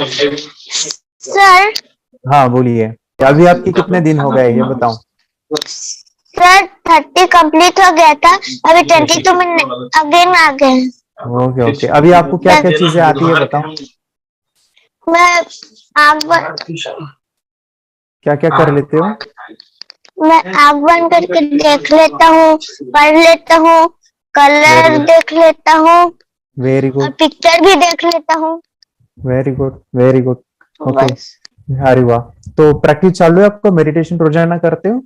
Sir हाँ बोलिए, अभी आपके कितने दिन हो गए ये बताओ। सर 30 कंप्लीट हो गया था, अभी 22 में अगेन आ गए। ओके ओके, अभी आपको क्या क्या चीजें आती है बताओ। मैं आग क्या क्या कर लेते हो। मैं आग बंद करके देख लेता हूँ, पढ़ लेता हूँ, कलर देख लेता हूँ वेरी और गुड पिक्चर भी देख लेता हूँ। Very good very good. Okay, बस। अरे वाह। तो प्रैक्टिस चालू है आपको, मेडिटेशन रोजाना करते हो।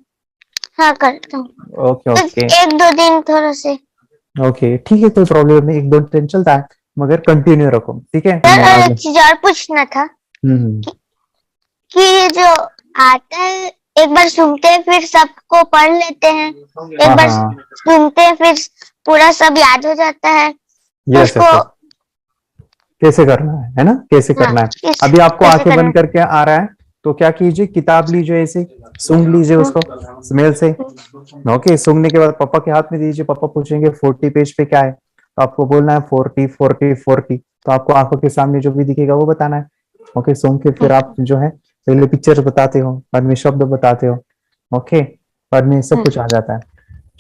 हाँ करता हूँ, ओके बस ओके 1-2 दिन थोड़ा से। ओके, ठीक है, कोई प्रॉब्लम नहीं, एक दो दिन चलता है, मगर कंटिन्यू रखो, ठीक है। सर मैं एक आगे। चीज और पूछना था हम्म। कि ये जो आता है, एक बार सुनते हैं फिर सबको पढ़ लेते हैं, एक हाँ बार हाँ, सुनते हैं फिर पूरा सब याद हो जाता है, तो यस उसको यस यस, कैसे करना है ना, कैसे हाँ करना है। इस अभी आपको कैसे आंखें करना बंद करके आ रहा है, तो क्या कीजिए, किताब लीजिए, ऐसे सूंघ लीजिए उसको स्मेल से। ओके, सूंघने के बाद पापा के हाथ में दीजिए, पापा पूछेंगे 40 पेज पे क्या है, तो आपको बोलना है 40 40 40, तो आपको आंखों के सामने जो भी दिखेगा वो बताना है। ओके, सूंघ के फिर आप जो है पहले पिक्चर बताते हो, बाद में शब्द बताते हो। ओके, बाद में सब कुछ आ जाता है।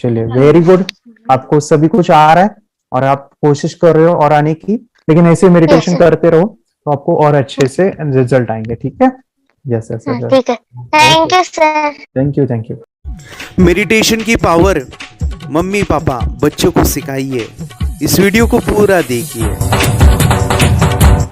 चलिए वेरी गुड, आपको सभी कुछ आ रहा है और आप कोशिश कर रहे हो और आने की, लेकिन ऐसे यस मेडिटेशन सर। करते रहो तो आपको और अच्छे से रिजल्ट आएंगे, ठीक है। यस यस हाँ यस, ठीक है, thank okay, you sir. Thank you thank you. Meditation की पावर मम्मी पापा बच्चों को सिखाइए। इस वीडियो को पूरा देखिए।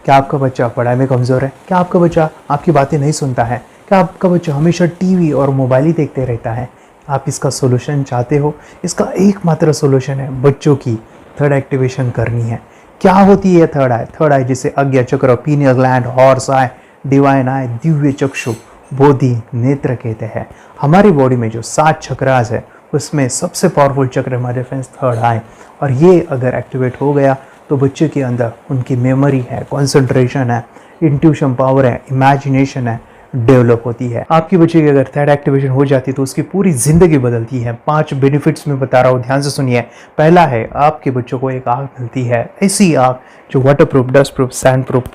क्या आपका बच्चा पढ़ाई में कमजोर है, क्या आपका बच्चा आपकी बातें नहीं सुनता है, क्या आपका बच्चा हमेशा टीवी और मोबाइल ही देखते रहता है, आप इसका सोल्यूशन चाहते हो। इसका एकमात्र सोल्यूशन है बच्चों की थर्ड एक्टिवेशन करनी है। क्या होती है थर्ड आई? थर्ड आई जिसे अज्ञा चक्र, pineal gland, horse eye, divine eye, दिव्य चक्षु, बोधि नेत्र कहते हैं। हमारी बॉडी में जो 7 चक्रास है उसमें सबसे पावरफुल चक्र हमारे फ्रेंड्स थर्ड आई, और ये अगर एक्टिवेट हो गया तो बच्चे के अंदर उनकी मेमोरी है, कंसंट्रेशन है, इंट्यूशन पावर है, इमेजिनेशन है, डेवलप होती है। आपकी बच्चे की अगर थर्ड एक्टिवेशन हो जाती है तो उसकी पूरी जिंदगी बदलती है। 5 बेनिफिट्स में बता रहा हूँ, ध्यान से सुनिए। पहला है, आपके बच्चों को एक आँख मिलती है, ऐसी आँख जो water proof, dust proof, sand proof,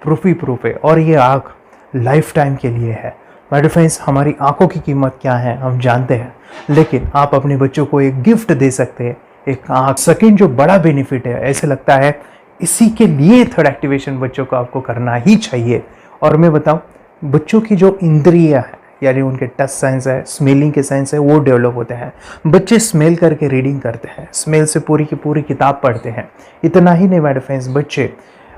proof ही प्रूफ है, और ये आँख लाइफ टाइम के लिए है। माय फ्रेंड्स, हमारी आंखों की कीमत क्या है हम जानते हैं, लेकिन आप अपने बच्चों को एक गिफ्ट दे सकते हैं, एक आँख। सेकंड जो बड़ा बेनिफिट है, ऐसे लगता है इसी के लिए थर्ड एक्टिवेशन बच्चों को आपको करना ही चाहिए। और मैं बताऊं, बच्चों की जो इंद्रियां है, यानी उनके टच सेंस है, स्मेलिंग के सेंस है, वो डेवलप होते हैं। बच्चे स्मेल करके रीडिंग करते हैं, स्मेल से पूरी की पूरी किताब पढ़ते हैं। इतना ही नहीं मेरे फ्रेंड्स, बच्चे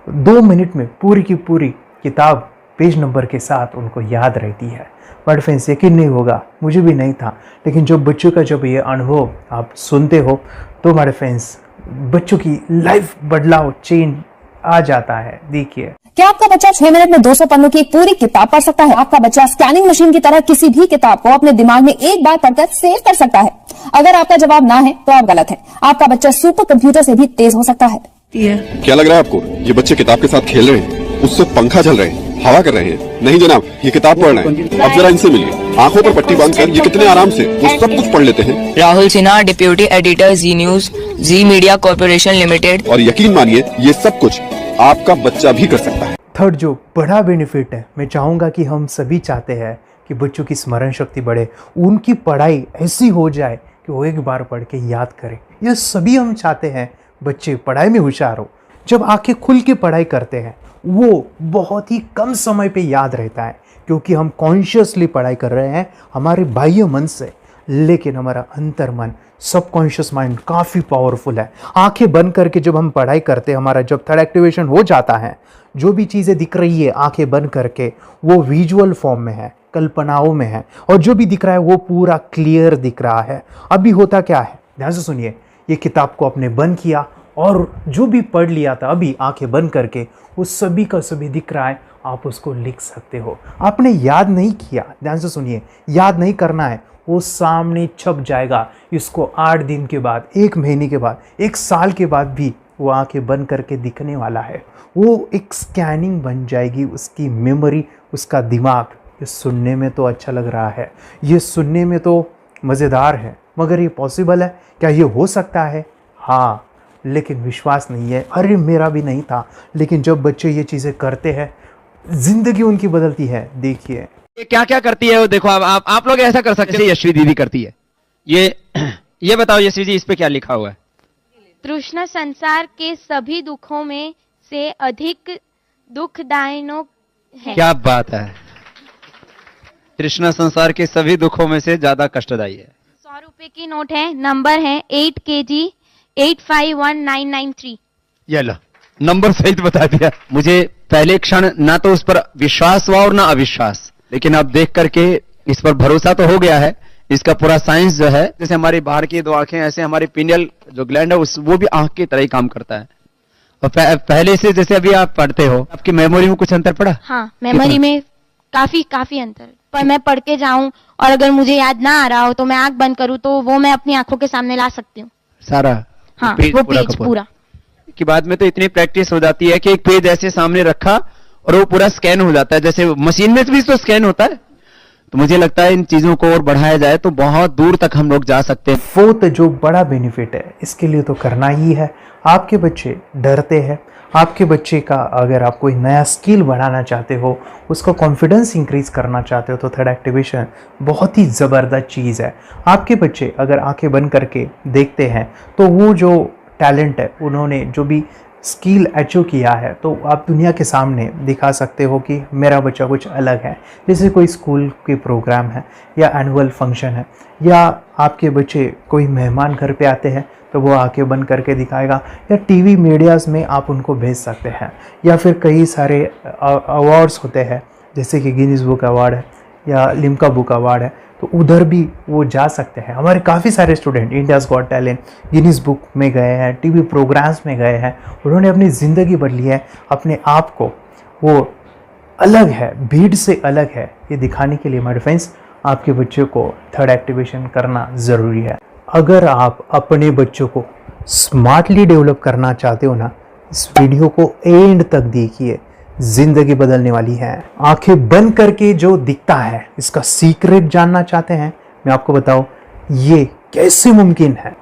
2 मिनट में पूरी की पूरी किताब पेज नंबर के साथ उनको याद रहती है। बट फ्रेंड्स, यकीन नहीं होगा, मुझे भी नहीं था, लेकिन जो बच्चों का जब ये अनुभव आप सुनते हो तो हमारे फ्रेंड्स बच्चों की लाइफ बदलाव, चेंज आ जाता है। देखिए, क्या आपका बच्चा 6 मिनट में 200 पन्नों की एक पूरी किताब पढ़ सकता है? आपका बच्चा स्कैनिंग मशीन की तरह किसी भी किताब को अपने दिमाग में एक बार पढ़कर सेव कर सकता है? अगर आपका जवाब ना है तो आप गलत है। आपका बच्चा सुपर कंप्यूटर से भी तेज हो सकता है। क्या लग रहा है आपको ये बच्चे किताब के साथ खेल रहे हैं, उससे पंखा चल रहे हैं, हवा कर रहे हैं? नहीं जनाब, ये किताब पढ़ रहे हैं। अब जरा इनसे मिलिए, आंखों पर पट्टी बांधकर ये कितने आराम से वो सब कुछ पढ़ लेते हैं। राहुल सिन्हा, डिप्यूटी एडिटर, जी न्यूज, जी मीडिया कॉर्पोरेशन लिमिटेड। और यकीन मानिए ये सब कुछ आपका बच्चा भी कर सकता है। थर्ड जो बड़ा बेनिफिट है, मैं चाहूँगा कि हम सभी चाहते हैं कि बच्चों की स्मरण शक्ति बढ़े, उनकी पढ़ाई ऐसी हो जाए कि वो एक बार पढ़ के याद करें। यह सभी हम चाहते हैं, बच्चे पढ़ाई में होशियार हो। जब आंखें खुल के पढ़ाई करते हैं वो बहुत ही कम समय पे याद रहता है, क्योंकि हम कॉन्शियसली पढ़ाई कर रहे हैं हमारे बाह्य मन से, लेकिन हमारा अंतर मन, सबकॉन्शियस माइंड काफ़ी पावरफुल है। आंखें बंद करके जब हम पढ़ाई करते हैं, हमारा जब थर्ड एक्टिवेशन हो जाता है, जो भी चीज़ें दिख रही है आंखें बंद करके, वो विजुअल फॉर्म में है, कल्पनाओं में है, और जो भी दिख रहा है वो पूरा क्लियर दिख रहा है। अभी होता क्या है, ध्यान से सुनिए। ये किताब को आपने बंद किया और जो भी पढ़ लिया था अभी आंखें बंद करके, वो सभी का सभी दिख रहा है, आप उसको लिख सकते हो। आपने याद नहीं किया, ध्यान से सुनिए, याद नहीं करना है, वो सामने छप जाएगा। इसको 8 दिन के बाद, 1 महीने के बाद, 1 साल के बाद भी वो आंखें बंद करके दिखने वाला है। वो एक स्कैनिंग बन जाएगी, उसकी मेमोरी, उसका दिमाग। ये सुनने में तो अच्छा लग रहा है, ये सुनने में तो मज़ेदार है, मगर ये पॉसिबल है क्या? ये हो सकता है? हाँ, लेकिन विश्वास नहीं है, अरे मेरा भी नहीं था। लेकिन जब बच्चे ये चीज़ें करते हैं, जिंदगी उनकी बदलती है। देखिए ये क्या क्या करती है वो देखो। आप लोग ऐसा कर सकते हैं, यशवी दीदी करती है। ये बताओ यशवी जी, इस पे क्या लिखा हुआ है? तृष्णा संसार के सभी दुखों में से अधिक दुखदायक है। क्या बात है, तृष्णा संसार के सभी दुखों में से ज्यादा कष्टदायी है। 100 रुपए की नोट है, नंबर है 8 kg 851993। ये लो, नंबर सहित बता दिया। मुझे पहले क्षण ना तो उस पर विश्वास हुआ और ना अविश्वास, लेकिन अब देख करके इस पर भरोसा तो हो गया है। इसका पूरा साइंस जो है, जैसे हमारी बाहर की दो आंखें, ऐसे हमारी पिनियल जो ग्लैंड है वो भी आंख की तरह ही काम करता है। और पहले से जैसे अभी आप पढ़ते हो, आपकी मेमोरी में कुछ अंतर पड़ा? हाँ, मेमोरी में काफी अंतर। पर मैं पढ़ के जाऊं और अगर मुझे याद ना आ रहा हो तो मैं आंख बंद करूं तो वो मैं अपनी आंखों के सामने ला सकती हूँ सारा। हाँ, पेज वो पूरा पेज पूरा। कि बाद में तो इतनी प्रैक्टिस हो जाती है कि एक पेज ऐसे सामने रखा और वो पूरा स्कैन हो जाता है, जैसे मशीन में भी तो स्कैन होता है। तो मुझे लगता है इन चीजों को और बढ़ाया जाए तो बहुत दूर तक हम लोग जा सकते हैं। फोर्थ जो बड़ा बेनिफिट है, इसके लिए तो करना ही है। आपके बच्चे डरते हैं, आपके बच्चे का अगर आप कोई नया स्किल बढ़ाना चाहते हो, उसका कॉन्फिडेंस इंक्रीज करना चाहते हो, तो थर्ड एक्टिवेशन बहुत ही ज़बरदस्त चीज़ है। आपके बच्चे अगर आंखें बंद करके देखते हैं तो वो जो टैलेंट है, उन्होंने जो भी स्किल अचीव किया है, तो आप दुनिया के सामने दिखा सकते हो कि मेरा बच्चा कुछ अलग है। जैसे कोई स्कूल के प्रोग्राम है या एनुअल फंक्शन है, या आपके बच्चे कोई मेहमान घर पे आते हैं तो वो आंखें बंद करके दिखाएगा, या टीवी मीडियाज़ में आप उनको भेज सकते हैं, या फिर कई सारे अवार्ड्स होते हैं जैसे कि गिनीज बुक अवार्ड है या लिम्का बुक अवार्ड है, तो उधर भी वो जा सकते हैं। हमारे काफ़ी सारे student India's got talent, Guinness book में गए हैं, टीवी प्रोग्राम्स में गए हैं, उन्होंने अपनी ज़िंदगी बदली है, अपने आप को वो अलग है, भीड़ से अलग है, ये दिखाने के लिए मेरे फ्रेंड्स आपके बच्चों को थर्ड एक्टिवेशन करना ज़रूरी है। अगर आप अपने बच्चों को स्मार्टली डेवलप करना चाहते हो ना, इस वीडियो को एंड तक देखिए, जिंदगी बदलने वाली है। आंखें बंद करके जो दिखता है, इसका सीक्रेट जानना चाहते हैं? मैं आपको बताऊं ये कैसे मुमकिन है।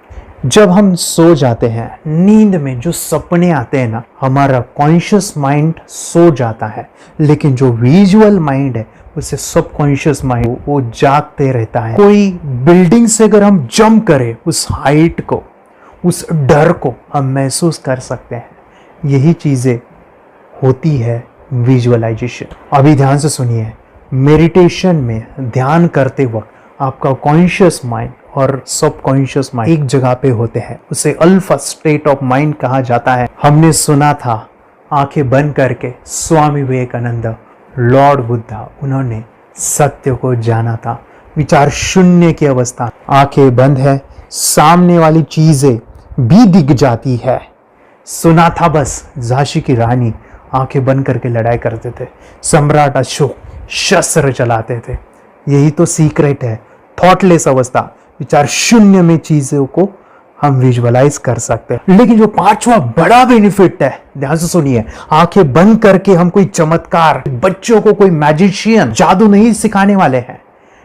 जब हम सो जाते हैं, नींद में जो सपने आते हैं ना, हमारा कॉन्शियस माइंड सो जाता है, लेकिन जो विजुअल माइंड है, उससे सबकॉन्शियस माइंड वो जागते रहता है। कोई बिल्डिंग से अगर हम जंप करें, उस हाइट को, उस डर को हम महसूस कर सकते हैं। यही चीज़ें होती है विजुअलाइजेशन। अभी ध्यान से सुनिए, मेडिटेशन में ध्यान करते वक्त आपका कॉन्शियस माइंड और सबकॉन्शियस माइंड एक जगह पे होते हैं, उसे अल्फा स्टेट ऑफ माइंड कहा जाता है। हमने सुना था आंखें बंद करके स्वामी विवेकानंद, लॉर्ड बुद्धा, उन्होंने सत्य को जाना था। विचार शून्य की अवस्था, आंखें बंद है, सामने वाली चीजें भी दिख जाती है। सुना था बस, झांसी की रानी आंखें बंद करके लड़ाई करते थे, सम्राट अशोक शस्त्र चलाते थे। यही तो सीक्रेट है, थॉटलेस अवस्था, विचार शून्य में चीजों को हम विजुअलाइज कर सकते हैं। लेकिन जो पांचवा बड़ा बेनिफिट है, ध्यान से सुनिए, आंखें बंद करके हम कोई चमत्कार, बच्चों को कोई मैजिशियन जादू नहीं सिखाने वाले हैं।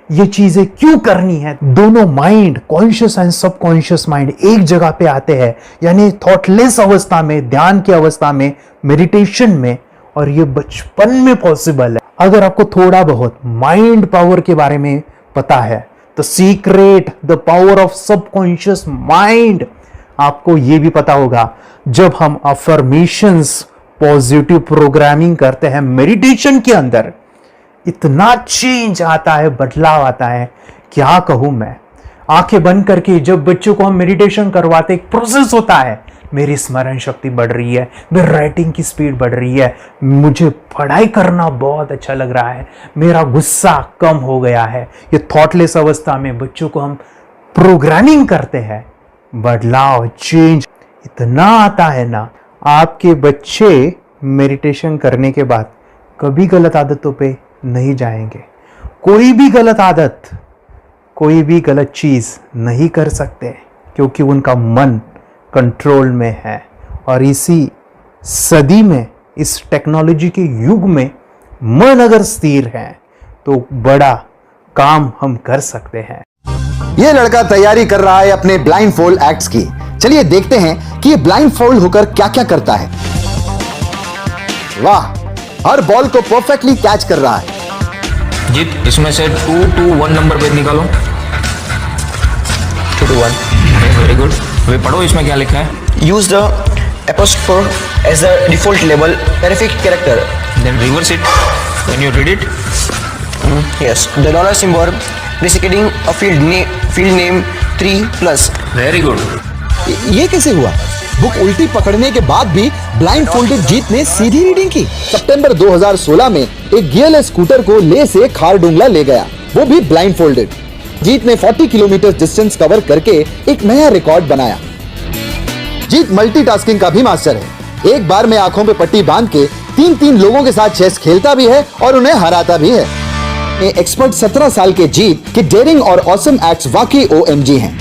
ये चीजें क्यों करनी है? दोनों mind, conscious and subconscious mind एक जगह पे आते हैं, यानी थॉटलेस अवस्था में, ध्यान की अवस्था में, मेडिटेशन में, और ये बचपन में पॉसिबल है। अगर आपको थोड़ा बहुत माइंड पावर के बारे में पता है, तो secret, the power of subconscious mind, आपको ये भी पता होगा। जब हम अफर्मेशंस, पॉजिटिव प्रोग्रामिंग करते हैं मेडिटेशन के अंदर, इतना चेंज आता है, बदलाव आता है, क्या कहूं मैं। आंखें बंद करके जब बच्चों को हम मेडिटेशन करवाते, एक प्रोसेस होता है, मेरी स्मरण शक्ति बढ़ रही है, मेरी राइटिंग की स्पीड बढ़ रही है, मुझे पढ़ाई करना बहुत अच्छा लग रहा है, मेरा गुस्सा कम हो गया है। ये थॉटलेस अवस्था में बच्चों को हम प्रोग्रामिंग करते हैं, बदलाव, चेंज इतना आता है ना। आपके बच्चे मेडिटेशन करने के बाद कभी गलत आदतों पे नहीं जाएंगे। कोई भी गलत आदत, कोई भी गलत चीज नहीं कर सकते, क्योंकि उनका मन कंट्रोल में है। और इसी सदी में, इस टेक्नोलॉजी के युग में, मन अगर स्थिर है तो बड़ा काम हम कर सकते हैं। ये लड़का तैयारी कर रहा है अपने ब्लाइंड फोल्ड एक्ट्स की। चलिए देखते हैं कि ये ब्लाइंड फोल्ड होकर क्या क्या करता है। वाह, हर बॉल को परफेक्टली कैच कर रहा है। जीत, इसमें से 2 to 1 नंबर पे निकालो। 2 to 1, वेरी गुड। वे पढ़ो इसमें क्या लिखा है। use the apostrophe as a default label perfect character. Then reverse it when you read it. Yes, the dollar symbol designating a field name 3+. Very good. ये कैसे हुआ? बुक उल्टी पकड़ने के बाद भी ब्लाइंड फोल्डेड जीत ने सीधी रीडिंग की। सितंबर 2016 में एक गियरलेस स्कूटर को ले से खारडुंगला ले गया, वो भी ब्लाइंड फोल्डेड। जीत ने 40 किलोमीटर डिस्टेंस कवर करके एक नया रिकॉर्ड बनाया। जीत मल्टीटास्किंग का भी मास्टर है। एक बार में आंखों पे पट्टी बांध के 3-3 लोगों के साथ चेस खेलता भी है और उन्हें हराता भी है। एक्सपर्ट 17 साल के जीत के डेयरिंग और ऑसम एक्ट्स वाकई OMG हैं।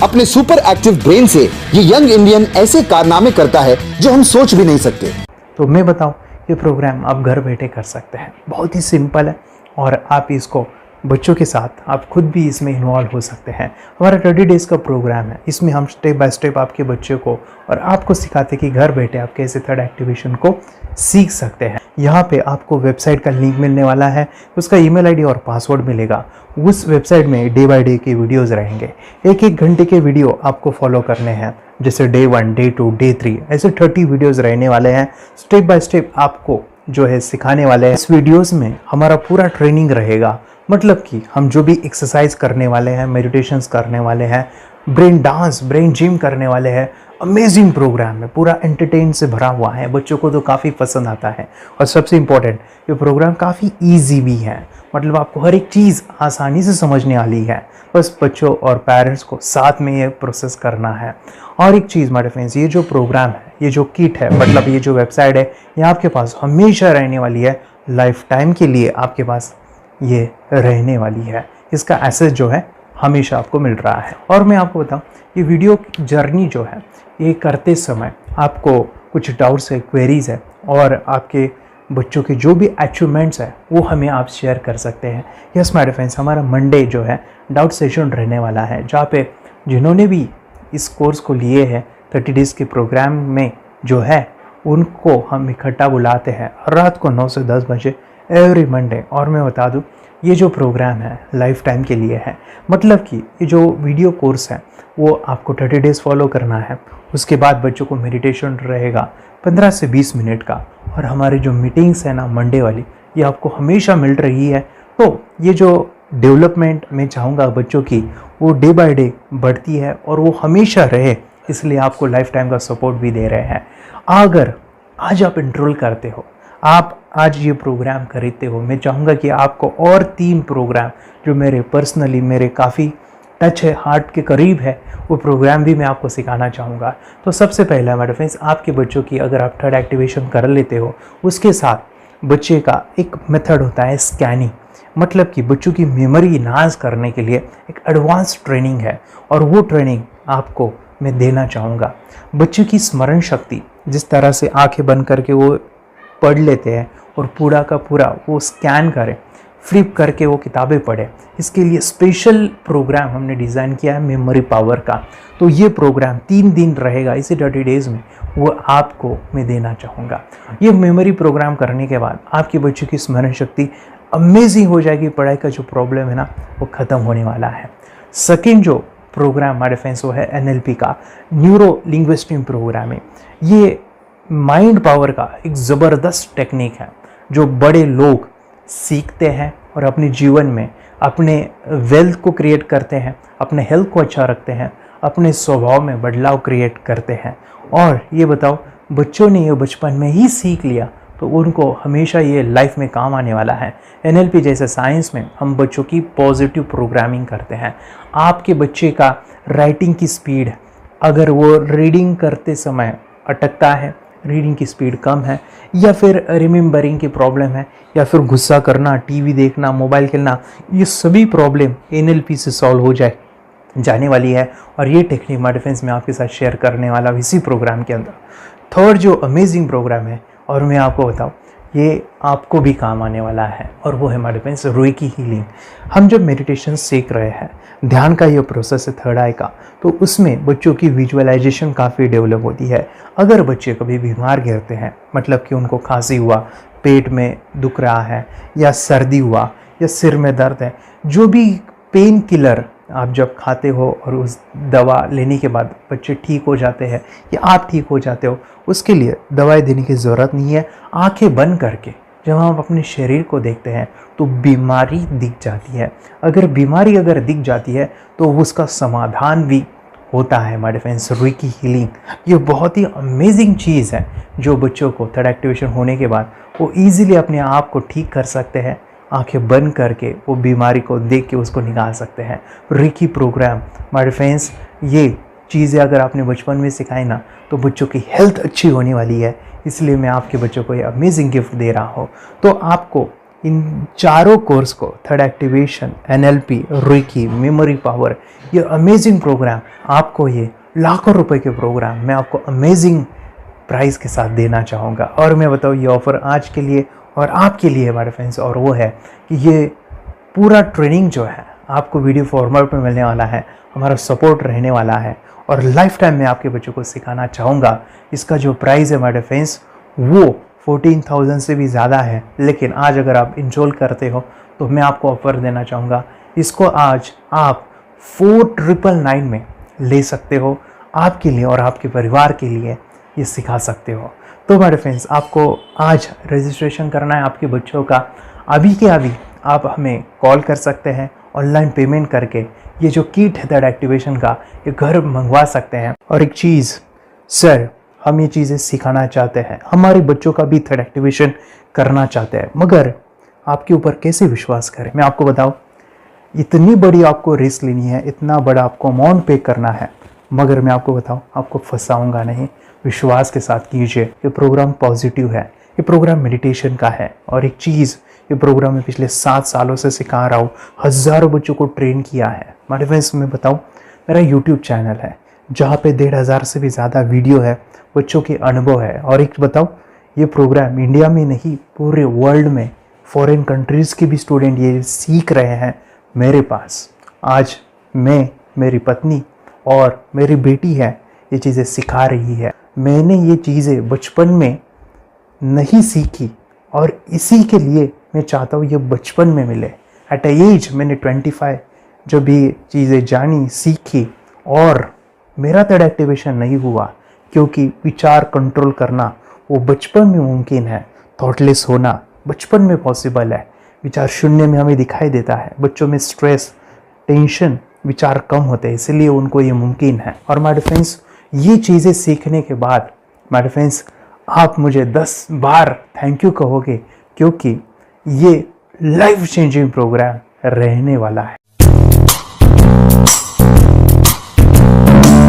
अपने सुपर एक्टिव ब्रेन से ये यंग इंडियन ऐसे कारनामे करता है जो हम सोच भी नहीं सकते। तो मैं बताऊं, ये प्रोग्राम आप घर बैठे कर सकते हैं, बहुत ही सिंपल है और आप इसको बच्चों के साथ आप खुद भी इसमें इन्वॉल्व हो सकते हैं। हमारा 30 डेज़ का प्रोग्राम है, इसमें हम स्टेप बाय स्टेप आपके बच्चे को और आपको सिखाते हैं कि घर बैठे आप कैसे थर्ड एक्टिवेशन को सीख सकते हैं। यहाँ पे आपको वेबसाइट का लिंक मिलने वाला है, उसका ईमेल आईडी और पासवर्ड मिलेगा। उस वेबसाइट में डे बाय डे के वीडियोज़ रहेंगे, 1-1 घंटे के वीडियो आपको फॉलो करने हैं, जैसे डे 1, डे 2, डे 3 ऐसे 30 वीडियोज़ रहने वाले हैं। स्टेप बाय स्टेप आपको जो है सिखाने वाले हैं। इस वीडियोज़ में हमारा पूरा ट्रेनिंग रहेगा, मतलब कि हम जो भी एक्सरसाइज करने वाले हैं, मेडिटेशंस करने वाले हैं, ब्रेन डांस, ब्रेन जिम करने वाले हैं। अमेजिंग प्रोग्राम है, पूरा एंटरटेन से भरा हुआ है, बच्चों को तो काफ़ी पसंद आता है। और सबसे इम्पोर्टेंट, ये प्रोग्राम काफ़ी ईजी भी है, मतलब आपको हर एक चीज़ आसानी से समझने वाली है। बस बच्चों और पेरेंट्स को साथ में ये प्रोसेस करना है। और एक चीज़ माय फ्रेंड्स, ये जो प्रोग्राम है, ये जो किट है, मतलब ये जो वेबसाइट है, ये आपके पास हमेशा रहने वाली है, लाइफ टाइम के लिए आपके पास ये रहने वाली है। इसका एक्सेस जो है हमेशा आपको मिल रहा है। और मैं आपको बताऊं, ये वीडियो जर्नी जो है, ये करते समय आपको कुछ डाउट्स है, क्वेरीज है और आपके बच्चों के जो भी अचीवमेंट्स है वो हमें आप शेयर कर सकते हैं। यस माय फ्रेंड्स, हमारा मंडे जो है डाउट सेशन रहने वाला है, जहाँ पे जिन्होंने भी इस कोर्स को लिए हैं 30 डेज़ के प्रोग्राम में जो है, उनको हम इकट्ठा बुलाते हैं रात को 9 से 10 बजे एवरी मंडे। और मैं बता दूं, ये जो प्रोग्राम है लाइफ टाइम के लिए है, मतलब कि ये जो वीडियो कोर्स है वो आपको 30 डेज़ फॉलो करना है। उसके बाद बच्चों को मेडिटेशन रहेगा 15 से 20 मिनट का, और हमारी जो मीटिंग्स है ना मंडे वाली, ये आपको हमेशा मिल रही है। तो ये जो डेवलपमेंट मैं चाहूँगा बच्चों की, वो डे बाय डे बढ़ती है और वो हमेशा रहे, इसलिए आपको लाइफ टाइम का सपोर्ट भी दे रहे हैं। अगर आज आप एनरोल करते हो, आप आज ये प्रोग्राम खरीदते हो, मैं चाहूँगा कि आपको और 3 प्रोग्राम जो मेरे पर्सनली मेरे काफ़ी टच है, हार्ट के करीब है, वो प्रोग्राम भी मैं आपको सिखाना चाहूँगा। तो सबसे पहला मेरे फ्रेंड्स, आपके बच्चों की अगर आप थर्ड एक्टिवेशन कर लेते हो, उसके साथ बच्चे का एक मेथड होता है स्कैनिंग, मतलब कि बच्चों की मेमोरी इन्हांस करने के लिए एक एडवांस ट्रेनिंग है, और वो ट्रेनिंग आपको मैं देना चाहूँगा। बच्चों की स्मरण शक्ति, जिस तरह से आंखें बंद करके वो पढ़ लेते हैं और पूरा का पूरा वो स्कैन करें, फ्लिप करके वो किताबें पढ़ें, इसके लिए स्पेशल प्रोग्राम हमने डिज़ाइन किया है मेमोरी पावर का। तो ये प्रोग्राम 3 दिन रहेगा, इसी 30 डेज़ में वो आपको मैं देना चाहूँगा। ये मेमोरी प्रोग्राम करने के बाद आपके बच्चों की स्मरण शक्ति अमेजिंग हो जाएगी, पढ़ाई का जो प्रॉब्लम है ना वो ख़त्म होने वाला है। सेकेंड जो प्रोग्राम हमारे फ्रेंड्स वो है NLP का, न्यूरो लिंग्विस्टिक प्रोग्राम है। ये माइंड पावर का एक ज़बरदस्त टेक्निक है जो बड़े लोग सीखते हैं और अपने जीवन में अपने वेल्थ को क्रिएट करते हैं, अपने हेल्थ को अच्छा रखते हैं, अपने स्वभाव में बदलाव क्रिएट करते हैं। और ये बताओ, बच्चों ने ये बचपन में ही सीख लिया तो उनको हमेशा ये लाइफ में काम आने वाला है। NLP जैसे साइंस में हम बच्चों की पॉजिटिव प्रोग्रामिंग करते हैं। आपके बच्चे का राइटिंग की स्पीड, अगर वो रीडिंग करते समय अटकता है, रीडिंग की स्पीड कम है, या फिर रिमेंबरिंग की प्रॉब्लम है, या फिर गुस्सा करना, टीवी देखना, मोबाइल खेलना, ये सभी प्रॉब्लम NLP से सॉल्व हो जाने वाली है। और ये टेक्निक माय फ्रेंड्स मैं आपके साथ शेयर करने वाला हूँ इसी प्रोग्राम के अंदर। थर्ड जो अमेजिंग प्रोग्राम है, और मैं आपको बताऊँ, ये आपको भी काम आने वाला है, और वो है माय फ्रेंड्स रेकी हीलिंग। हम जब मेडिटेशन सीख रहे हैं ध्यान का ये प्रोसेस है थर्ड आई का, तो उसमें बच्चों की विजुअलाइजेशन काफ़ी डेवलप होती है। अगर बच्चे कभी बीमार गिरते हैं, मतलब कि उनको खांसी हुआ, पेट में दुख रहा है, या सर्दी हुआ, या सिर में दर्द है, जो भी पेन किलर आप जब खाते हो और उस दवा लेने के बाद बच्चे ठीक हो जाते हैं या आप ठीक हो जाते हो, उसके लिए दवाई देने की ज़रूरत नहीं है। आंखें बंद करके जब हम अपने शरीर को देखते हैं तो बीमारी दिख जाती है। अगर बीमारी दिख जाती है तो उसका समाधान भी होता है। हमारे फ्रेंड्स, रेकी हीलिंग ये बहुत ही अमेजिंग चीज़ है जो बच्चों को थर्ड एक्टिवेशन होने के बाद वो ईज़िली अपने आप को ठीक कर सकते हैं। आंखें बंद करके वो बीमारी को देख के उसको निकाल सकते हैं। रेकी प्रोग्राम हमारे फ्रेंड्स, ये चीज़ें अगर आपने बचपन में सिखाई ना तो बच्चों की हेल्थ अच्छी होने वाली है। इसलिए मैं आपके बच्चों को ये अमेजिंग गिफ्ट दे रहा हूँ। तो आपको इन चारों कोर्स को, third activation, NLP, reiki, memory power, ये अमेजिंग प्रोग्राम, आपको ये लाखों रुपए के प्रोग्राम मैं आपको अमेजिंग प्राइस के साथ देना चाहूँगा। और मैं बताऊँ ये ऑफ़र आज के लिए और आपके लिए हमारे फ्रेंड्स, और वो है कि ये पूरा ट्रेनिंग जो है आपको वीडियो फॉर्मेट में मिलने वाला है, हमारा सपोर्ट रहने वाला है और लाइफ टाइम मैं आपके बच्चों को सिखाना चाहूँगा। इसका जो प्राइस है हमारे फ्रेंड्स वो 14,000 से भी ज़्यादा है, लेकिन आज अगर आप इंस्टॉल करते हो तो मैं आपको ऑफ़र देना चाहूँगा। इसको आज आप 4,999 में ले सकते हो। आपके लिए और आपके परिवार के लिए ये सिखा सकते हो। तो हमारे फ्रेंड्स, आपको आज रजिस्ट्रेशन करना है आपके बच्चों का। अभी के अभी आप हमें कॉल कर सकते हैं, ऑनलाइन पेमेंट करके ये जो किट है थर्ड एक्टिवेशन का ये घर मंगवा सकते हैं। और एक चीज़ सर, हम ये चीज़ें सिखाना चाहते हैं, हमारे बच्चों का भी थर्ड एक्टिवेशन करना चाहते हैं, मगर आपके ऊपर कैसे विश्वास करें? मैं आपको बताऊं, इतनी बड़ी आपको रिस्क लेनी है, इतना बड़ा आपको अमाउंट पे करना है, मगर मैं आपको बताऊं आपको फंसाऊंगा नहीं। विश्वास के साथ कीजिए। ये प्रोग्राम पॉजिटिव है, ये प्रोग्राम मेडिटेशन का है। और एक चीज़, ये प्रोग्राम मैं पिछले 7 सालों से सिखा रहा हूँ, हज़ारों बच्चों को ट्रेन किया है। हमारे फ्रेंड्स, मैं बताऊँ, मेरा यूट्यूब चैनल है जहाँ पे 1,500 से भी ज़्यादा वीडियो है, बच्चों के अनुभव है। और एक बताऊँ, ये प्रोग्राम इंडिया में नहीं पूरे वर्ल्ड में फॉरेन कंट्रीज़ के भी स्टूडेंट ये सीख रहे हैं मेरे पास। आज मैं, मेरी पत्नी और मेरी बेटी है ये चीज़ें सिखा रही है। मैंने ये चीज़ें बचपन में नहीं सीखी और इसी के लिए मैं चाहता हूँ ये बचपन में मिले। एट एज मैंने 25 जब ये चीज़ें जानी, सीखी, और मेरा थर्ड एक्टिवेशन नहीं हुआ क्योंकि विचार कंट्रोल करना वो बचपन में मुमकिन है। थॉटलेस होना बचपन में पॉसिबल है। विचार शून्य में हमें दिखाई देता है। बच्चों में स्ट्रेस, टेंशन, विचार कम होते हैं, इसलिए उनको ये मुमकिन है। और माय फ्रेंड्स, ये चीज़ें सीखने के बाद माय फ्रेंड्स आप मुझे 10 बार थैंक यू कहोगे, क्योंकि ये लाइफ चेंजिंग प्रोग्राम रहने वाला है।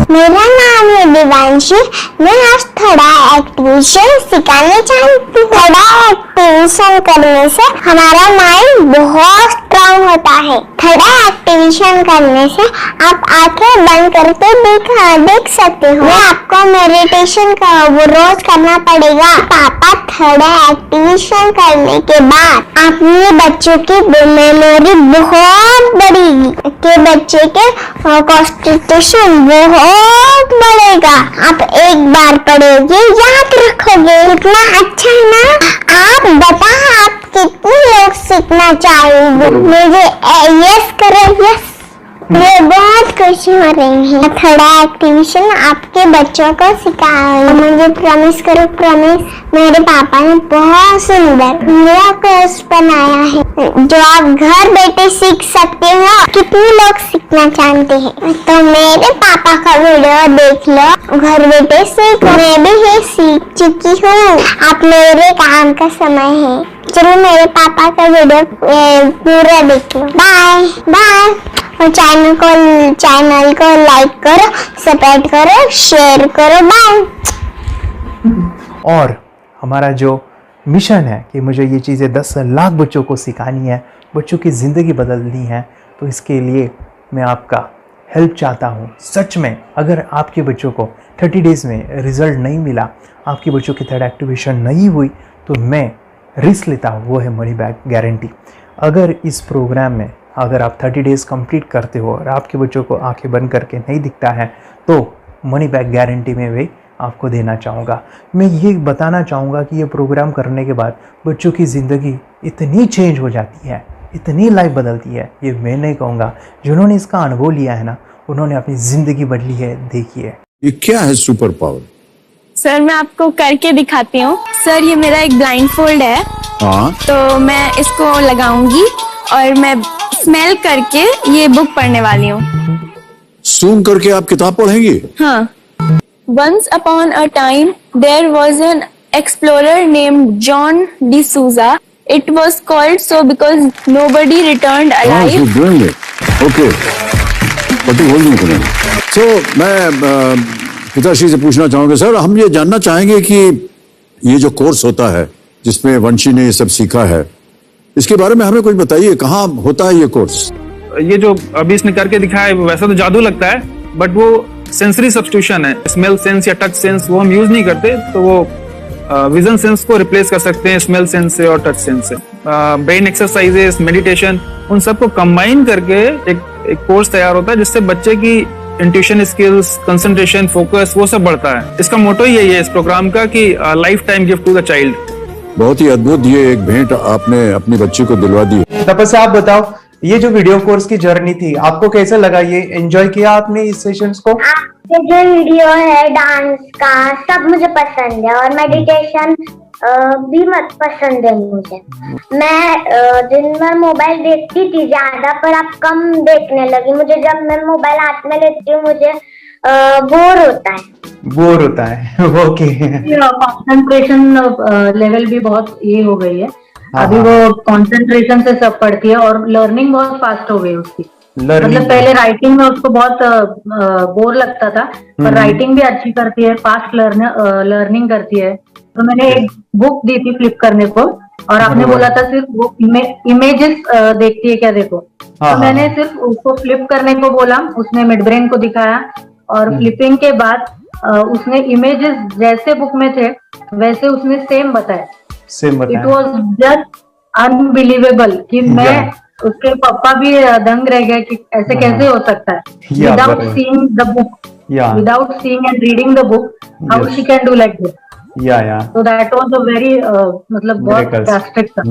मेरा नाम है दिवांशी। मैं आज थोड़ा एक्टिवेशन सिखाने चाहती हूँ। थोड़ा एक्टिवेशन करने से हमारा माइंड बहुत स्ट्रांग होता है। थोड़ा एक्टिवेशन करने से आप आंखें बंद करके देख सकते हो। मैं आपको मेडिटेशन का वो रोज करना पड़ेगा। पापा थोड़ा एक्टिवेशन करने के बाद अपने बच्चों की मेमोरी बहुत बढ़ेगी, के बच्चे के कॉन्सेंट्रेशन बहुत बढ़ेगा। आप एक बार पढ़ोगे, याद रखोगे, इतना अच्छा है ना। आप बताओ आप कितने लोग सीखना चाहोगे? मुझे यस करो, यस। मुझे बहुत खुशी हो रही है। थोड़ा एक्टिवेशन आपके बच्चों को सिखाओ। मुझे प्रॉमिस करो, प्रॉमिस। मेरे पापा ने बहुत सुंदर मेरा कोर्स बनाया है जो आप घर बैठे सीख सकते हो। कितने लोग सीखना चाहते हैं तो मेरे पापा का वीडियो देख लो, घर बैठे सीखो। मैं भी ये सीख चुकी हूँ। आप मेरे काम का समय है। चलो मेरे पापा का वीडियो पूरा देख लो। Bye bye. और चैनल को लाइक करो, सब्सक्राइब करो, शेयर करो। बाय। और हमारा जो मिशन है कि मुझे ये चीज़ें 10 लाख बच्चों को सिखानी है, बच्चों की ज़िंदगी बदलनी है, तो इसके लिए मैं आपका हेल्प चाहता हूँ। सच में अगर आपके बच्चों को 30 डेज़ में रिज़ल्ट नहीं मिला, आपके बच्चों की थर्ड एक्टिवेशन नहीं हुई, तो मैं रिस्क लेता हूँ, वो है मनी बैक गारंटी। अगर इस प्रोग्राम में अगर आप 30 डेज़ कंप्लीट करते हो और आपके बच्चों को आंखें बंद करके नहीं दिखता है तो मनी बैक गारंटी में भी आपको देना चाहूँगा। मैं ये बताना चाहूँगा कि ये प्रोग्राम करने के बाद बच्चों की ज़िंदगी इतनी चेंज हो जाती है, इतनी लाइफ बदलती है, ये मैं नहीं कहूँगा, जिन्होंने इसका अनुभव लिया है ना उन्होंने अपनी ज़िंदगी बदली है। देखिए ये क्या है सुपर पावर? सर मैं आपको करके दिखाती हूँ। सर ये मेरा एक ब्लाइंड फोल्ड है, हाँ तो मैं इसको लगाऊंगी और मैं स्मेल करके ये बुक पढ़ने वाली हूँ। सूंघ करके आप किताब पढ़ेंगी? हाँ। Once upon a time, there was an explorer named John D'Souza. It was called so because nobody returned alive. she's doing it. Okay. पट्टी खोल दूँ तुम्हें। So मैं पिताश्री से पूछना चाहूँगा सर, हम ये जानना चाहेंगे कि ये जो कोर्स होता है जिसमें वंशी ने ये सब सीखा है, इसके बारे में हमें कुछ बताइए, कहाँ होता है ये कोर्स? ये जो अभी इसने करके दिखाया है वैसा तो जादू लगता है, बट वो सेंसरी सब्स्टिट्यूशन है। स्मेल सेंस या टच सेंस वो हम यूज नहीं करते, तो वो विजन सेंस को रिप्लेस कर सकते हैं स्मेल सेंस से और टच सेंस से। ब्रेन एक्सरसाइजेस, मेडिटेशन, उन सबको कंबाइन करके एक कोर्स तैयार होता है जिससे बच्चे की इंट्यूशन स्किल्स, कंसंट्रेशन, फोकस वो सब बढ़ता है। इसका मोटो ही यही है इस प्रोग्राम का कि life time gift to the child. बहुत ही अद्भुत ये एक भेंट आपने अपनी बच्ची को दिलवा दी। तपस्या आप बताओ, ये जो वीडियो कोर्स की जर्नी थी आपको कैसा लगा? ये एंजॉय किया आपने इस सेशंस को? आपके जो वीडियो है डांस का सब मुझे पसंद है और मेडिटेशन भी मत पसंद है मुझे। मैं दिन भर मोबाइल देखती थी ज्यादा, पर अब कम देखने लगी। मुझे जब मैं मोबाइल हाथ में लेती हूँ मुझे बोर होता है। ओके। कंसंट्रेशन लेवल भी बहुत ये हो गई है। अभी वो कंसंट्रेशन से सब पढ़ती है और लर्निंग बहुत फास्ट हो गई उसकी। मतलब पहले राइटिंग में उसको बहुत बोर लगता था, पर राइटिंग भी अच्छी करती है, फास्ट लर्निंग करती है। तो मैंने एक बुक दी थी फ्लिप करने को और आपने बोला था सिर्फ वो इमेजेस देखती है क्या, देखो। तो मैंने सिर्फ उसको फ्लिप करने को बोला, उसने मिड ब्रेन को दिखाया और फ्लिपिंग के बाद उसने इमेजेस जैसे बुक में थे वैसे उसने सेम बताया। इट वॉज जस्ट अनबिलीवेबल कि मैं उसके पापा भी दंग रह गए कि ऐसे कैसे हो सकता है। Without seeing the book, without seeing and reading the book, how she can do like this. तो दैट वाज अ वेरी मतलब बहुत ड्रास्टिक था।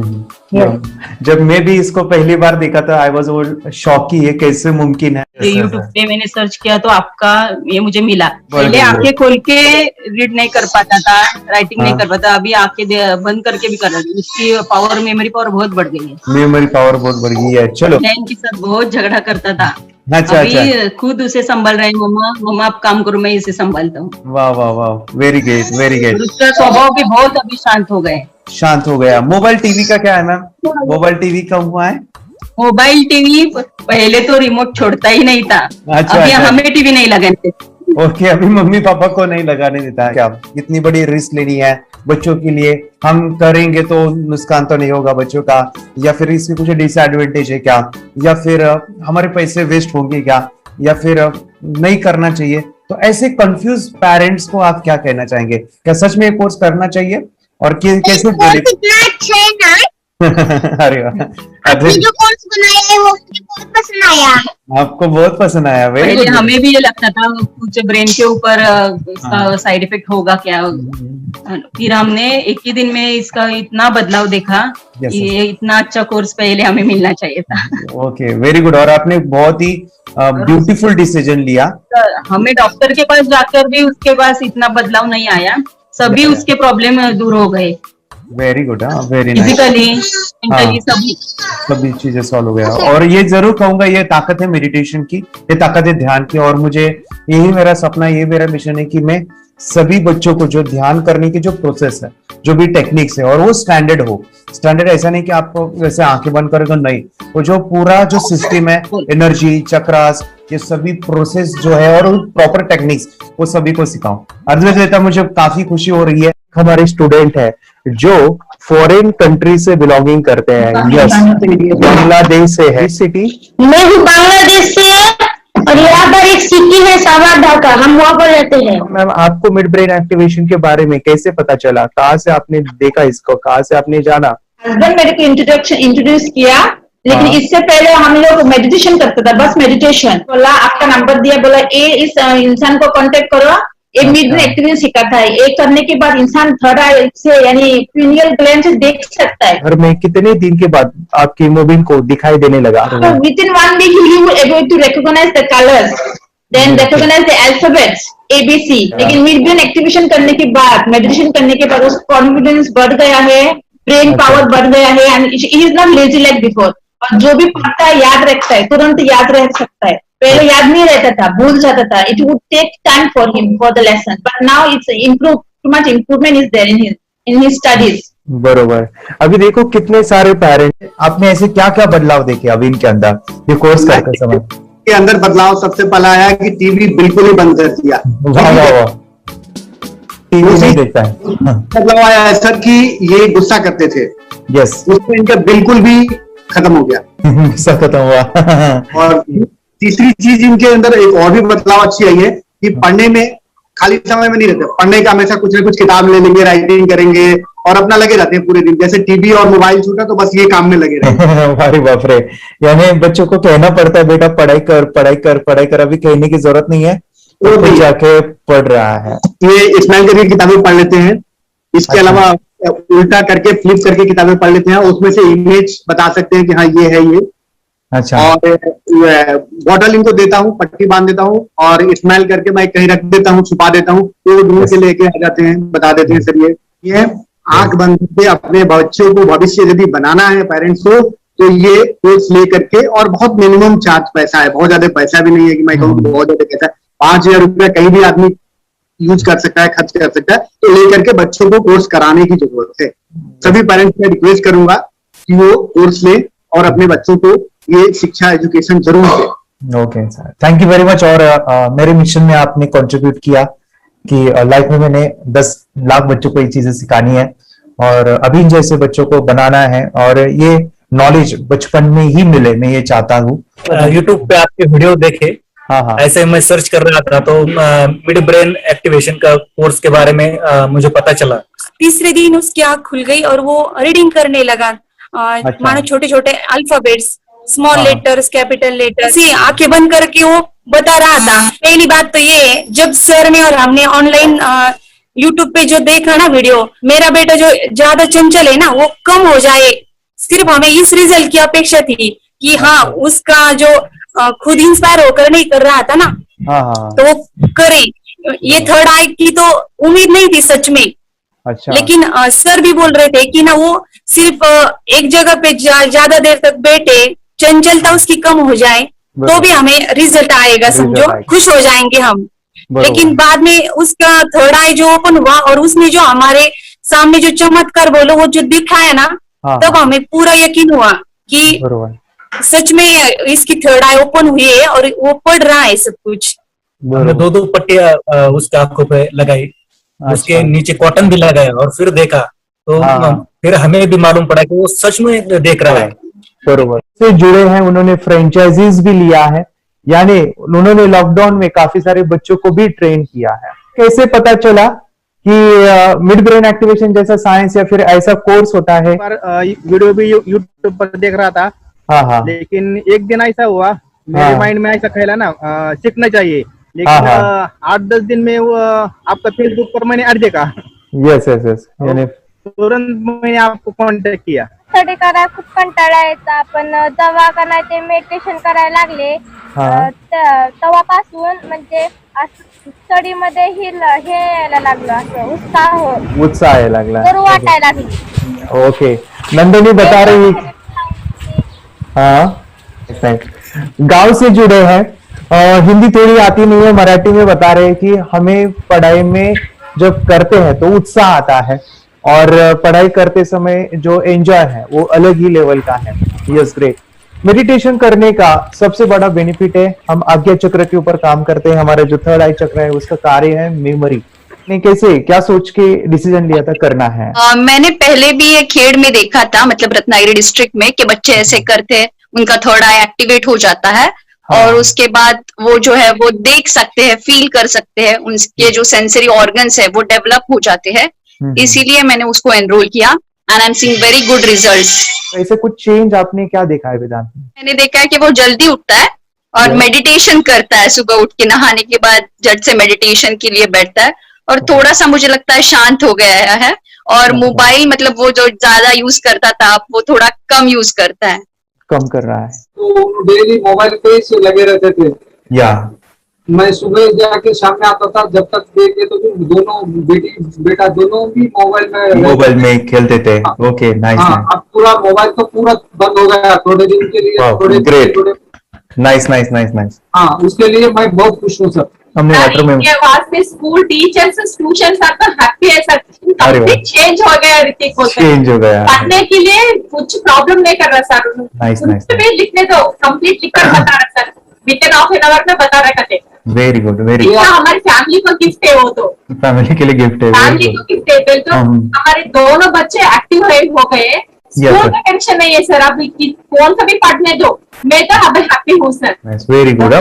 जब मैं भी इसको पहली बार देखा था आई वाज शॉक कि ये कैसे मुमकिन है। यूट्यूब पे मैंने सर्च किया तो आपका ये मुझे मिला। पहले आंखें खोल के रीड नहीं कर पाता था, राइटिंग नहीं कर पाता, अभी आंखें बंद करके भी कर रहा है। उसकी पावर, मेमोरी पावर बहुत बढ़ गई है। मेमोरी पावर बहुत बढ़ गई है। चलो, के साथ बहुत झगड़ा करता था। अच्छा, अभी खुद उसे संभाल रहे हैं। मम्मा आप काम करो, मैं इसे संभालता हूँ। वाह वाह वाह, वेरी ग्रेट वेरी ग्रेट। उसका स्वभाव भी बहुत अभी शांत हो गया। मोबाइल टीवी का क्या है मैम? मोबाइल टीवी का हुआ है? मोबाइल टीवी पहले तो रिमोट छोड़ता ही नहीं था। अभी हमें टीवी नहीं लगाने देते। ओके, अभी मम्मी पापा को नहीं लगाने देता है। क्या इतनी बड़ी रिस्क लेनी है बच्चों के लिए? हम करेंगे तो नुकसान तो नहीं होगा बच्चों का, या फिर इसकी कुछ डिसएडवांटेज है क्या, या फिर हमारे पैसे वेस्ट होंगे क्या, या फिर नहीं करना चाहिए? तो ऐसे कंफ्यूज पेरेंट्स को आप क्या कहना चाहेंगे? क्या सच में ये कोर्स करना चाहिए और कैसे? अरे जो कोर्स बनाया है वो मुझे बहुत पसंद आया। आपको बहुत पसंद आया? पहले हमें भी ये लगता था कुछ ब्रेन के ऊपर इसका साइड इफेक्ट होगा क्या। फिर हमने एक ही दिन में इसका इतना बदलाव देखा कि ये इतना अच्छा कोर्स पहले हमें मिलना चाहिए था। Okay, very good. और आपने बहुत ही ब्यूटीफुल डिसीजन लिया। हमें डॉक्टर के पास जाकर भी उसके पास इतना बदलाव नहीं आया, सभी उसके प्रॉब्लम दूर हो गए। Very good, very nice. Physically सभी चीजें सॉल्व हो गया। और ये जरूर कहूंगा, ये ताकत है मेडिटेशन की, ये ताकत है ध्यान की। और मुझे यही मेरा सपना, ये मेरा मिशन है कि मैं सभी बच्चों को जो ध्यान करने की जो प्रोसेस है, जो भी टेक्निक्स है, और वो स्टैंडर्ड हो। स्टैंडर्ड ऐसा नहीं कि आपको जैसे आंखें बंद करें तो नहीं, वो जो पूरा जो सिस्टम है, एनर्जी, चक्रास, ये सभी प्रोसेस जो है और प्रॉपर टेक्निक्स, वो सभी को सिखाऊं। अद्वैत, मुझे काफी खुशी हो रही है। हमारे स्टूडेंट है जो फॉरेन कंट्री से बिलोंगिंग करते हैं। यस, बांग्लादेश से है। सिटी मैं भी बांग्लादेश से और यहाँ पर एक सिटी है सावारढाका, हम वहाँ पर रहते हैं। मैम, आपको मिड ब्रेन एक्टिवेशन के बारे में कैसे पता चला? कहाँ से आपने देखा इसको, कहाँ से आपने जाना? हस्बैंड मेरे को इंट्रोड्यूस किया लेकिन हाँ। इससे पहले हम लोग मेडिटेशन करते थे, बस मेडिटेशन। बोला आपका नंबर दिया, बोला ये इस इंसान को कांटेक्ट करो, ये मिड ब्रेन एक्टिवेशन सिखाता है। ये करने के बाद इंसान थर्ड आई से यानी पिनियल ग्लैंड से देख सकता है। घर में कितने दिन के बाद आपकी हीमोग्लोबिन को दिखाई देने लगा? So within 1 week you will able to recognize the colors, then recognize the alphabets ABC। लेकिन मिड ब्रेन एक्टिवेशन करने के बाद, मेडिटेशन करने के बाद उसका कॉन्फिडेंस बढ़ गया है, ब्रेन पावर बढ़ गया है, and he is not lazy like before. और जो भी पढ़ता है याद रखता है, तुरंत याद रह सकता है। पहले याद नहीं रहता था, भूल जाता था। It would take time for him for the lesson, but now it's improve, too much improvement is there in his studies. बरोबर। अभी देखो कितने सारे पेरेंट्स, आपने ऐसे क्या क्या बदलाव देखे अभी इनके अंदर ये कोर्स करते समय? के अंदर बदलाव सबसे पहला आया कि टीवी बिल्कुल ही बंद कर दिया। वाह वाह वाह, टीवी नहीं देखता है। बदलाव आया है सर कि ये गुस्सा करते थे, यस, उसमें इनका बिल्कुल भी खत्म हो गया, गुस्सा खत्म हुआ। और तीसरी चीज इनके अंदर एक और भी बदलाव अच्छी आई है कि पढ़ने में खाली समय में नहीं रहते, पढ़ने का हमेशा कुछ ना कुछ किताब ले लेंगे, राइटिंग करेंगे और अपना लगे रहते हैं पूरे दिन। जैसे टीवी और मोबाइल छूटा तो बस ये काम में लगे रहते। अरे बाप रे, यानी बच्चों को कहना पड़ता है बेटा पढ़ाई कर पढ़ाई कर पढ़ाई कर, अभी कहने की जरूरत नहीं है, वो भी जाके पढ़ रहा है। ये इस्माइल करके किताबें पढ़ लेते हैं, इसके अलावा उल्टा करके फ्लिप करके किताबें पढ़ लेते हैं, उसमें से इमेज बता सकते हैं कि हाँ ये है ये। अच्छा। और बॉटल इनको देता हूँ, पट्टी बांध देता हूँ और इस्माइल करके मैं कहीं रख देता हूँ, छुपा देता हूँ, तो ढूंढ के लेके आ जाते हैं, बता देते हैं सर ये आंख बंद करके अपने बच्चों को भविष्य यदि बनाना है पेरेंट्स को, तो ये कोर्स ले करके, और बहुत मिनिमम चार्ज पैसा है, बहुत ज्यादा पैसा भी नहीं है कि मैं कहूँ बहुत ज्यादा पैसा है। 5,000 रुपया कहीं भी आदमी यूज कर सकता है, खर्च कर सकता है, तो लेकर के बच्चों को कोर्स कराने की जरूरत है। सभी पेरेंट्स में रिक्वेस्ट करूंगा कि वो कोर्स ले और अपने बच्चों को ये शिक्षा एजुकेशन जरूर दे। Okay sir, thank you very much. और मेरे मिशन में आपने कंट्रीब्यूट किया कि लाइफ में मैंने 10 लाख बच्चों को ये चीजें सिखानी है और अभी जैसे बच्चों को बनाना है, और ये नॉलेज बचपन में ही मिले, मैं ये चाहता हूँ। यूट्यूब पे आपके वीडियो देखे, हाँ, ऐसे मैं सर्च कर रहा था तो मिड ब्रेन एक्टिवेशन का कोर्स के बारे में मुझे पता चला। तीसरे दिन उसकी आंख खुल गई और वो रीडिंग करने लगा, मानो छोटे छोटे alphabets, small letters, capital letters, आंखें बंद करके वो बता रहा था। पहली बात तो ये, जब सर ने और हमने ऑनलाइन यूट्यूब पे जो देखा ना वीडियो, मेरा बेटा जो ज्यादा चंचल है ना वो कम हो जाए, सिर्फ हमें इस रिजल्ट की अपेक्षा थी कि हाँ उसका जो खुद इंस्पायर होकर नहीं कर रहा था ना, तो वो करे। ये थर्ड आई की तो उम्मीद नहीं थी सच में। अच्छा। लेकिन सर भी बोल रहे थे कि ना वो सिर्फ एक जगह पे ज्यादा देर तक बैठे, चंचलता उसकी कम हो जाए तो भी हमें रिजल्ट आएगा, समझो खुश हो जाएंगे हम। लेकिन बाद में उसका थर्ड आई जो ओपन हुआ और उसने जो हमारे सामने जो चमत्कार बोलो वो जो दिखाया ना, तब हमें पूरा यकीन हुआ कि सच में इसकी थर्ड आई ओपन हुई है और वो पढ़ रहा है सब कुछ। हमने 2 पट्टियां उसके आंखों पे लगाई, उसके नीचे कॉटन भी लगाया और फिर देखा तो फिर हमें भी मालूम पड़ा कि वो सच में देख रहा है। बरोबर से जुड़े हैं, उन्होंने फ्रेंचाइजीज भी लिया है, यानी उन्होंने लॉकडाउन में काफी सारे बच्चों को भी ट्रेन किया है। कैसे पता चला कि मिड ब्रेन एक्टिवेशन जैसा साइंस या फिर ऐसा कोर्स होता है? वीडियो भी यूट्यूब पर देख रहा था, लेकिन एक दिन ऐसा हुआ मेरे माइंड में ऐसा ख्याल ना सीखना चाहिए, लेकिन 8-10 दिन में वो आपका फेसबुक पर मैंने ऐड देखा। यस यस यस, यानी तुरंत मैंने आपको कॉन्टॅक्ट किया। स्टडी करायला खूप कंटाळा यायचा, पण जेव्हा का नाही ते मेडिटेशन करायला लागले तेव्हापासून म्हणजे स्टडी मध्ये हे यायला लागलं, असं उत्साह यायला लागला, बरं वाटायला लागलं। ओके, नंदिनी बता रही, हाँ गांव से जुड़े हैं, हिंदी थोड़ी आती नहीं है, मराठी में बता रहे हैं कि हमें पढ़ाई में जब करते हैं तो उत्साह आता है और पढ़ाई करते समय जो एंजॉय है वो अलग ही लेवल का है। Yes, great. मेडिटेशन करने का सबसे बड़ा बेनिफिट है, हम आज्ञा चक्र के ऊपर काम करते हैं, हमारा जो थर्ड आई चक्र है उसका कार्य है मेमोरी। ने कैसे क्या सोच के डिसीजन लिया था करना है? मैंने पहले भी ये खेड़ में देखा था, मतलब रत्नागिरी डिस्ट्रिक्ट में, कि बच्चे ऐसे करते हैं, उनका थर्ड आई एक्टिवेट हो जाता है और उसके बाद वो जो है वो देख सकते हैं, फील कर सकते हैं, उनके जो सेंसरी ऑर्गन्स है वो डेवलप हो जाते हैं। इसीलिए मैंने उसको एनरोल किया and I'm seeing very good results. ऐसे कुछ चेंज आपने क्या देखा है वेदांत में? मैंने देखा है कि वो जल्दी उठता है और मेडिटेशन करता है, सुबह उठ के नहाने के बाद झट से मेडिटेशन के लिए बैठता है और थोड़ा सा मुझे लगता है शांत हो गया है और मोबाइल मतलब वो जो ज्यादा यूज करता था वो थोड़ा कम यूज करता है, कम कर रहा है। तो डेली मोबाइल पे ही लगे रहते थे। या मैं सुबह जाके शाम में आता था, जब तक देखे तो दोनों बेटा दोनों भी मोबाइल में खेलते थे। Okay, nice. अब पूरा मोबाइल तो पूरा बंद हो गया थोड़े दिन के लिए। Great, nice nice nice nice. हाँ, उसके लिए मैं बहुत खुश हूँ सर। हमने इनके वास्ते स्कूल टीचर्स स्टूडेंट्स सब तो हैप्पी है सर। कंप्लीट चेंज हो गया ऋतिक को। चेंज हो गया। पढ़ने के लिए कुछ प्रॉब्लम नहीं कर रहा सर। Nice nice. लिखने दो, कंप्लीट लिखकर बता रहा sir. Within half an hour में बता रहा करते। Very good, very good. हमारी फैमिली को गिफ्ट है वो तो। फैमिली के लिए गिफ्ट है। फैमिली को गिफ्ट है। फिर तो हमारे दोनों बच्चे एक्टिव हो गए। स्कूल का टेंशन नहीं है सर। अभी कौन सा भी पढ़ने दो, मैं तो अब हैप्पी हूँ सर। Very good.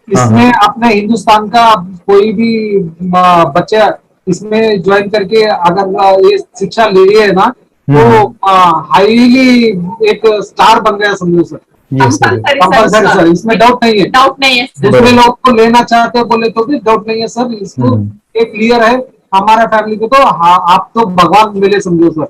इसमें अपने हिंदुस्तान का कोई भी बच्चा इसमें ज्वाइन करके अगर ये शिक्षा ले रही है ना तो हाईली एक स्टार बन गया समझो सर। कंपल्सरी सर, इसमें डाउट नहीं है। डाउट नहीं है। दूसरे लोग को लेना चाहते बोले तो भी डाउट नहीं है सर। इसको एक क्लियर है हमारा फैमिली को तो आप तो भगवान मिले समझो सर।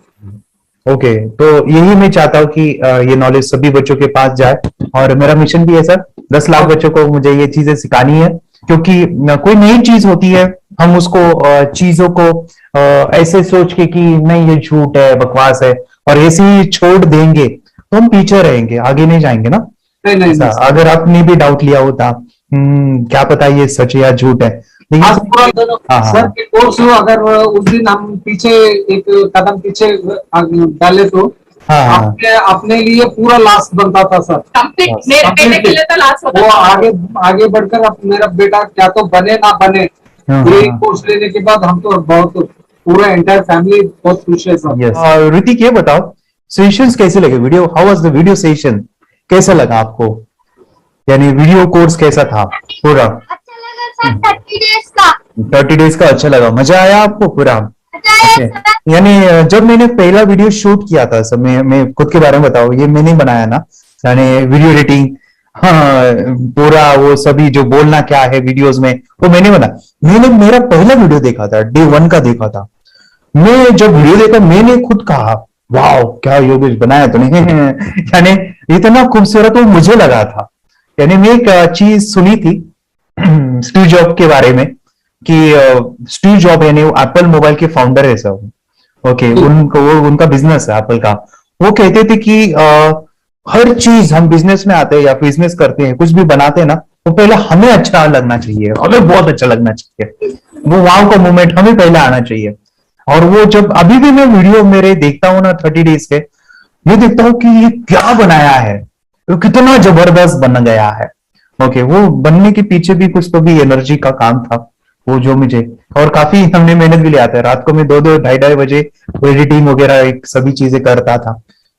ओके, तो यही मैं चाहता हूँ कि ये नॉलेज सभी बच्चों के पास जाए और मेरा मिशन भी है सर, 10 लाख बच्चों को मुझे ये चीजें सिखानी है। क्योंकि कोई नई चीज होती है, हम उसको चीजों को ऐसे सोच के कि नहीं ये झूठ है, बकवास है और ऐसे ही छोड़ देंगे तो हम पीछे रहेंगे, आगे नहीं जाएंगे ना। नहीं। अगर आपने भी डाउट लिया होता क्या पता ये सच है या झूठ है, सर के कोर्स अगर उस दिन हम पीछे एक कदम पीछे डाले तो अपने लिए पूरा लास्ट बनता था सर। मेरे बेटे के लिए तो लास्ट होता वो आगे बढ़कर अब मेरा बेटा क्या तो बने ना बने, ये कोर्स लेने के बाद हम तो बहुत पूरा एंटायर फैमिली बहुत खुश है सर। ऋतिक ये बताओ सेशंस कैसे लगे? Video, how was the video session? कैसा लगा आपको? यानी वीडियो कोर्स कैसा था पूरा? अच्छा लगा सर। 30 डेज का अच्छा लगा, मजा आया आपको पूरा? यानी जब मैंने पहला वीडियो शूट किया था सब, मैं खुद के बारे में बताऊं, ये मैंने बनाया ना, यानी वीडियो एडिटिंग, हाँ पूरा वो सभी जो बोलना क्या है वीडियोस में वो मैंने बनाया। मैंने मेरा पहला वीडियो देखा था, डे 1 का देखा था। मैं जब वीडियो देखा मैंने खुद कहा वाह क्या योगेश बनाया तूने। यानी इतना खूबसूरत वो मुझे लगा था। यानी मैं एक चीज सुनी थी स्टीव जॉब के बारे में कि स्टीव जॉब यानी एप्पल मोबाइल के फाउंडर है सब। ओके, उनका बिजनेस है एप्पल का। वो कहते थे कि हर चीज हम बिजनेस में आते हैं या बिजनेस करते हैं, कुछ भी बनाते हैं ना, तो पहले हमें अच्छा लगना चाहिए, हमें बहुत अच्छा लगना चाहिए, वो वाव का मोमेंट हमें पहले आना चाहिए। और वो जब अभी भी मैं वीडियो मेरे देखता हूँ ना 30 डेज के, मैं देखता हूँ कि ये क्या बनाया है, वो कितना जबरदस्त बन गया है। ओके, वो बनने के पीछे भी कुछ तो भी एनर्जी का काम था वो जो मुझे, और काफी हमने मेहनत भी लिया था। रात को मैं 2-2 ढाई बजे एडिटिंग वगैरह सभी चीजें करता था।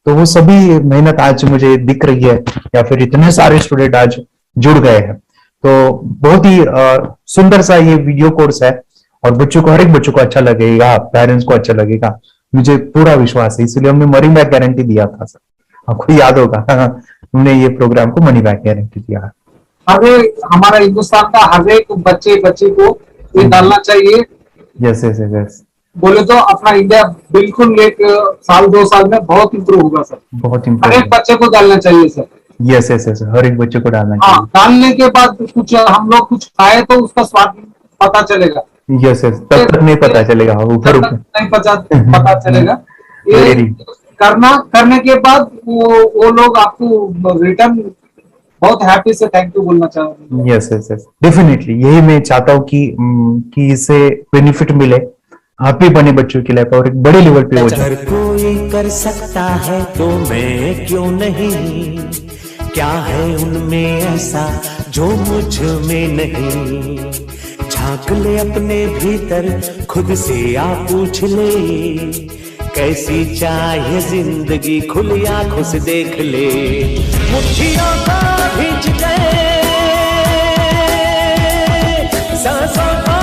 तो वो सभी मेहनत आज मुझे दिख रही है, या फिर इतने सारे स्टूडेंट आज जुड़ गए हैं। तो बहुत ही सुंदर सा ये वीडियो कोर्स है और बच्चों को, हर एक बच्चों को अच्छा लगेगा, पेरेंट्स को अच्छा लगेगा, मुझे पूरा विश्वास है। इसलिए हमने मनी बैक गारंटी दिया था सर, आपको याद होगा हमने ये प्रोग्राम को मनी बैक गारंटी दिया। हमारा हिंदुस्तान का हर एक बच्चे को ये डालना चाहिए। यस यस यस, बोले तो अपना इंडिया बिल्कुल एक साल 2 साल में बहुत इम्प्रूव होगा सर। बहुत हर एक बच्चे को डालना चाहिए सर। यस यस यस, हर एक बच्चे को डालना चाहिए। डालने के बाद कुछ हम लोग कुछ खाए तो उसका स्वाद पता चलेगा। यस यस, तब तक नहीं पता चलेगा, ऊपर नहीं पता चलेगा। ये करने के बाद वो लोग आपको रिटर्न बहुत हैप्पी से थैंक यू बोलना चाहूंगा। यस यस यस, डेफिनेटली यही मैं चाहता हूँ कि इससे बेनिफिट मिले, हैप्पी बने बच्चों की लाइफ और एक बड़े लेवल पे हो जाए। अगर कोई कर सकता है तो मैं क्यों नहीं, क्या है उनमें ऐसा जो मुझ में नहीं। झांक ले अपने भीतर खुद से आ पूछ ले, कैसी चाहे जिंदगी खुली आंखों से देख ले। मुट्ठियों को भींच गए सांसों को